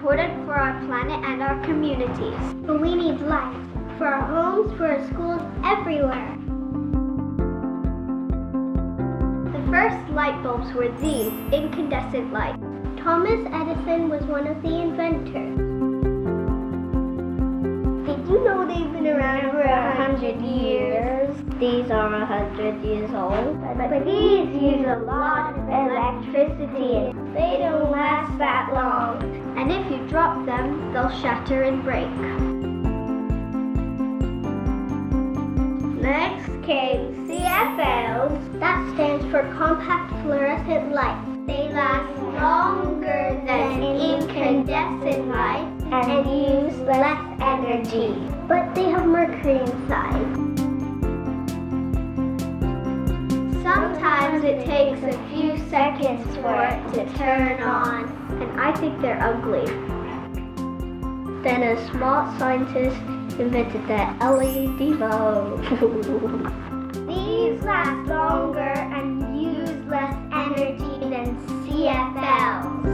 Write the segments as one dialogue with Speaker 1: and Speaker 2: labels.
Speaker 1: important for our planet and our communities. But we need light for our homes, for our schools, everywhere. The first light bulbs were these, incandescent lights. Thomas Edison was one of the inventors. Did you know they've been around for 100 years? These are 100 years old, but these use a lot of electricity. They don't last that long. And if you drop them, they'll shatter and break. Next came CFLs. That stands for compact fluorescent lights. They last longer than incandescent lights and use less energy. But they have mercury inside. Sometimes it takes a few seconds for it to turn on, and I think they're ugly. Then a smart scientist invented the LED bulb. These last longer and use less energy than CFLs.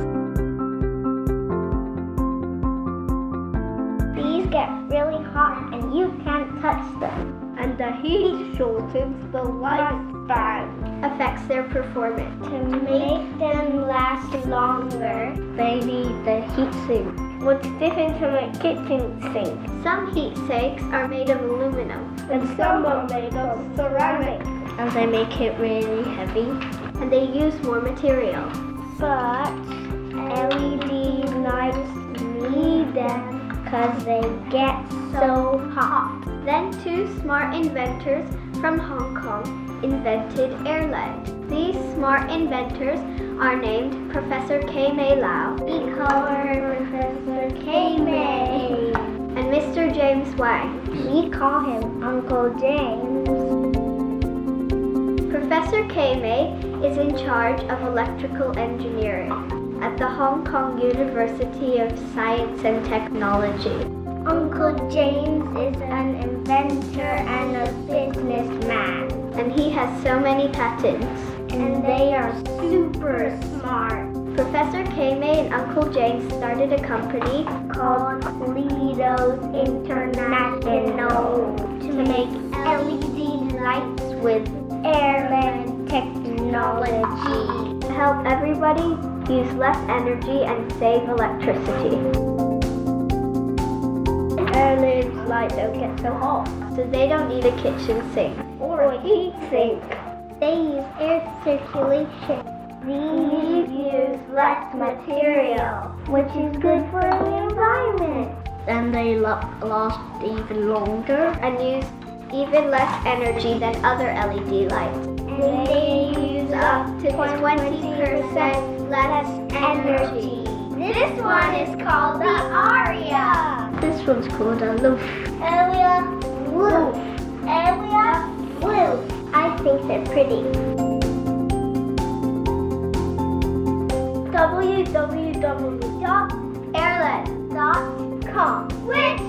Speaker 1: These get really hot and you can't touch them. And the heat shortens the lifespan. Affects their performance. To make them last longer, they need the heat sink. What's different from a kitchen sink? Some heat sinks are made of aluminum, and some are made of ceramic. And they make it really heavy. And they use more material. But LED lights need them because they get so hot. Then two smart inventors from Hong Kong invented airLED. These smart inventors are named Professor K-Mei Lau. We call her Professor K-Mei. And Mr. James Wang. We call him Uncle James. Professor K-Mei is in charge of electrical engineering at the Hong Kong University of Science and Technology. Uncle James is an inventor and a businessman. And he has so many patents. And they are super smart. Professor K-Mei and Uncle James started a company called Cledos International to make LED lights with airLED technology to help everybody use less energy and save electricity. airLED lights don't get so hot, so they don't need a kitchen sink or a heat sink. They use air circulation. These use less material, which is good for the environment. Then they last even longer and use even less energy than other LED lights. And they use up to 20% less energy. This one is called the Aria. This one's called a Loof. Area Loof. Area Loof. I think they're pretty. www.airled.com. Which